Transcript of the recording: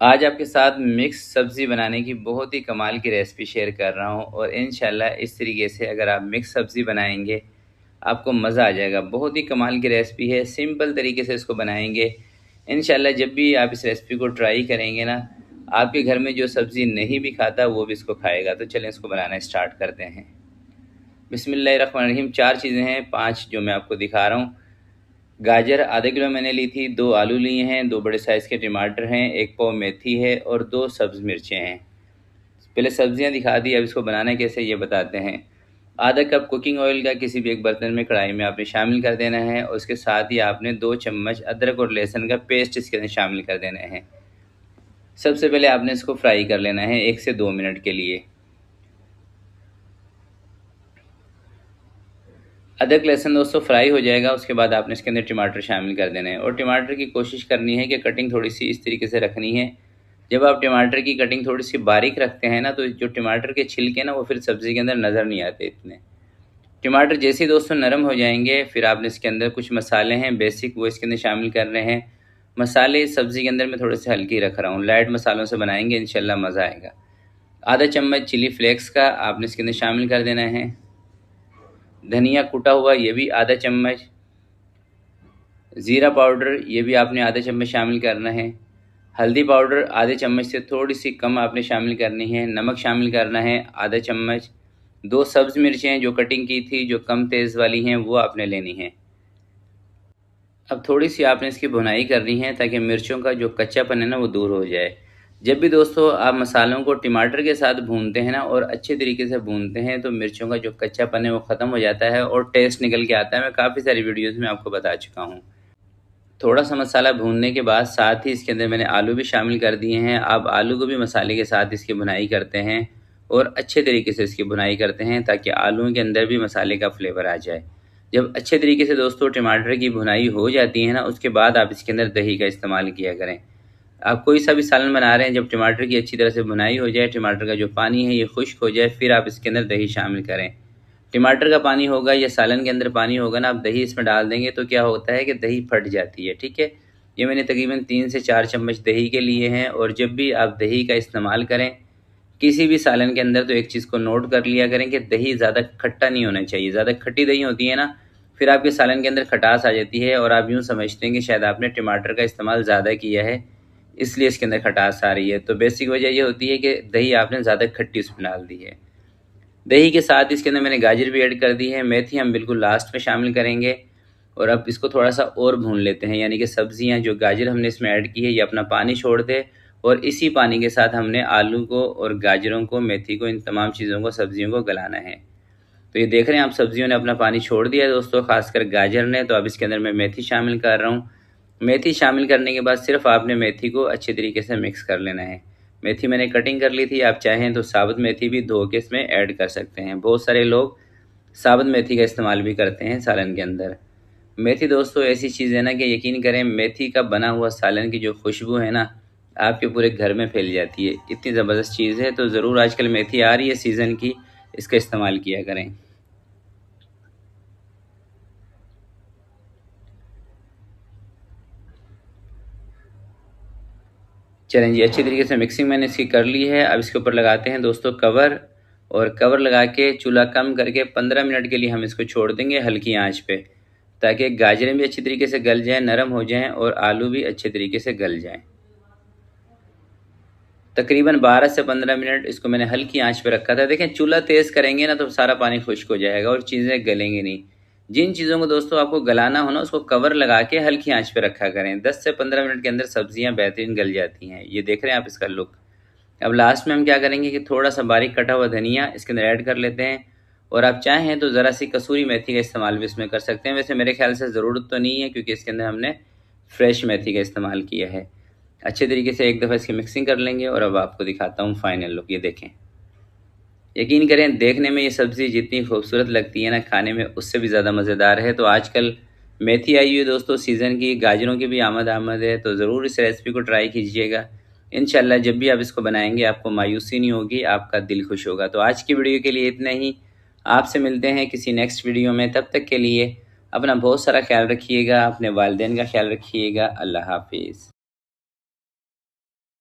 आज आपके साथ मिक्स सब्ज़ी बनाने की बहुत ही कमाल की रेसिपी शेयर कर रहा हूँ और इंशाल्लाह इस तरीके से अगर आप मिक्स सब्ज़ी बनाएंगे आपको मज़ा आ जाएगा। बहुत ही कमाल की रेसिपी है, सिंपल तरीके से इसको बनाएंगे। इंशाल्लाह जब भी आप इस रेसिपी को ट्राई करेंगे ना, आपके घर में जो सब्ज़ी नहीं भी खाता वो भी इसको खाएगा। तो चलें इसको बनाना स्टार्ट करते हैं। बिस्मिल्लाहिर्रहमानिर्रहीम। 4 चीज़ें हैं, 5 जो मैं आपको दिखा रहा हूँ। गाजर आधा किलो मैंने ली थी, 2 आलू लिए हैं, 2 बड़े साइज़ के टमाटर हैं, 1 पाव मेथी है और 2 सब्ज़ मिर्चें हैं। पहले सब्ज़ियां दिखा दी, अब इसको बनाना कैसे ये बताते हैं। आधा कप कुकिंग ऑयल का किसी भी एक बर्तन में कढ़ाई में आपने शामिल कर देना है और उसके साथ ही आपने 2 चम्मच अदरक और लहसुन का पेस्ट इसके अंदर शामिल कर देना है। सबसे पहले आपने इसको फ्राई कर लेना है 1 से 2 मिनट के लिए। अदरक लहसुन दोस्तों फ्राई हो जाएगा, उसके बाद आपने इसके अंदर टमाटर शामिल कर देना है और टमाटर की कोशिश करनी है कि कटिंग थोड़ी सी इस तरीके से रखनी है। जब आप टमाटर की कटिंग थोड़ी सी बारीक रखते हैं ना, तो जो टमाटर के छिलके ना वो फिर सब्ज़ी के अंदर नज़र नहीं आते इतने। टमाटर जैसे ही दोस्तों नरम हो जाएंगे, फिर आपने इसके अंदर कुछ मसाले हैं बेसिक, वो इसके अंदर शामिल कर रहे हैं। मसाले सब्ज़ी के अंदर मैं थोड़े से हल्के रख रहा हूँ, लाइट मसालों से बनाएंगे, इंशाल्लाह मज़ा आएगा। आधा चम्मच चिली फ्लेक्स का आपने इसके अंदर शामिल कर देना है। धनिया कूटा हुआ ये भी आधा चम्मच। ज़ीरा पाउडर ये भी आपने आधा चम्मच शामिल करना है। हल्दी पाउडर आधे चम्मच से थोड़ी सी कम आपने शामिल करनी है। नमक शामिल करना है आधा चम्मच। 2 सब्ज़ मिर्चें जो कटिंग की थी, जो कम तेज़ वाली हैं, वो आपने लेनी है। अब थोड़ी सी आपने इसकी भुनाई करनी है ताकि मिर्चों का जो कच्चापन है ना वो दूर हो जाए। जब भी दोस्तों आप मसालों को टमाटर के साथ भूनते हैं ना और अच्छे तरीके से भूनते हैं, तो मिर्चों का जो कच्चापन है वो ख़त्म हो जाता है और टेस्ट निकल के आता है। मैं काफ़ी सारी वीडियोज़ में आपको बता चुका हूँ। थोड़ा सा मसाला भूनने के बाद साथ ही इसके अंदर मैंने आलू भी शामिल कर दिए हैं। अब आलू को भी मसाले के साथ इसकी भुनाई करते हैं और अच्छे तरीके से इसकी भुनाई करते हैं ताकि आलू के अंदर भी मसाले का फ्लेवर आ जाए। जब अच्छे तरीके से दोस्तों टमाटर की भुनाई हो जाती है ना, उसके बाद आप इसके अंदर दही का इस्तेमाल किया करें। आप कोई सा भी सालन बना रहे हैं, जब टमाटर की अच्छी तरह से भुनाई हो जाए, टमाटर का जो पानी है ये खुश्क हो जाए, फिर आप इसके अंदर दही शामिल करें। टमाटर का पानी होगा या सालन के अंदर पानी होगा ना, आप दही इसमें डाल देंगे तो क्या होता है कि दही फट जाती है। ठीक है, ये मैंने तकरीबन 3 से 4 चम्मच दही के लिए हैं। और जब भी आप दही का इस्तेमाल करें किसी भी सालन के अंदर, तो एक चीज़ को नोट कर लिया करें कि दही ज़्यादा खट्टा नहीं होना चाहिए। ज़्यादा खट्टी दही होती है ना, फिर आपके सालन के अंदर खटास आ जाती है और आप यूँ समझते हैं कि शायद आपने टमाटर का इस्तेमाल ज़्यादा किया है, इसलिए इसके अंदर खटास आ रही है। तो बेसिक वजह ये होती है कि दही आपने ज़्यादा खट्टी उसमें डाल दी है। दही के साथ इसके अंदर मैंने गाजर भी ऐड कर दी है। मेथी हम बिल्कुल लास्ट में शामिल करेंगे। और अब इसको थोड़ा सा और भून लेते हैं, यानी कि सब्जियां जो गाजर हमने इसमें ऐड की है ये अपना पानी छोड़ दे और इसी पानी के साथ हमने आलू को और गाजरों को, मेथी को, इन तमाम चीज़ों को, सब्जियों को गलाना है। तो ये देख रहे हैं आप, सब्जियों ने अपना पानी छोड़ दिया है दोस्तों, खासकर गाजर ने। तो अब इसके अंदर मैं मेथी शामिल कर रहा हूँ। मेथी शामिल करने के बाद सिर्फ आपने मेथी को अच्छे तरीके से मिक्स कर लेना है। मेथी मैंने कटिंग कर ली थी, आप चाहें तो साबुत मेथी भी धो के इसमें ऐड कर सकते हैं। बहुत सारे लोग साबुत मेथी का इस्तेमाल भी करते हैं सालन के अंदर। मेथी दोस्तों ऐसी चीज़ है ना कि यकीन करें, मेथी का बना हुआ सालन की जो खुशबू है ना, आपके पूरे घर में फैल जाती है। इतनी ज़बरदस्त चीज़ है। तो ज़रूर आजकल मेथी आ रही है सीज़न की, इसका इस्तेमाल किया करें। चलें जी, अच्छी तरीके से मिक्सिंग मैंने इसकी कर ली है। अब इसके ऊपर लगाते हैं दोस्तों कवर, और कवर लगा के चूल्हा कम करके 15 मिनट के लिए हम इसको छोड़ देंगे हल्की आंच पे, ताकि गाजरें भी अच्छी तरीके से गल जाएं, नरम हो जाएं और आलू भी अच्छे तरीके से गल जाएं। तकरीबन 12 से 15 मिनट इसको मैंने हल्की आंच पे रखा था। देखें चूल्हा तेज़ करेंगे ना तो सारा पानी खुश्क हो जाएगा और चीज़ें गलेंगी नहीं। जिन चीज़ों को दोस्तों आपको गलाना हो ना, उसको कवर लगा के हल्की आंच पे रखा करें। 10 से 15 मिनट के अंदर सब्जियां बेहतरीन गल जाती हैं। ये देख रहे हैं आप इसका लुक। अब लास्ट में हम क्या करेंगे कि थोड़ा सा बारीक कटा हुआ धनिया इसके अंदर ऐड कर लेते हैं। और आप चाहें तो ज़रा सी कसूरी मेथी का इस्तेमाल भी इसमें कर सकते हैं। वैसे मेरे ख्याल से ज़रूरत तो नहीं है, क्योंकि इसके अंदर हमने फ्रेश मेथी का इस्तेमाल किया है। अच्छे तरीके से एक दफ़ा इसकी मिक्सिंग कर लेंगे और अब आपको दिखाता हूँ फाइनल लुक। ये देखें, यकीन करें देखने में ये सब्ज़ी जितनी खूबसूरत लगती है ना, खाने में उससे भी ज़्यादा मज़ेदार है। तो आजकल मेथी आई हुई है दोस्तों सीज़न की, गाजरों की भी आमद है। तो ज़रूर इस रेसिपी को ट्राई कीजिएगा। इंशाल्लाह जब भी आप इसको बनाएंगे आपको मायूसी नहीं होगी, आपका दिल खुश होगा। तो आज की वीडियो के लिए इतना ही। आपसे मिलते हैं किसी नेक्स्ट वीडियो में। तब तक के लिए अपना बहुत सारा ख्याल रखिएगा, अपने वालिदैन का ख्याल रखिएगा। अल्लाह हाफिज़।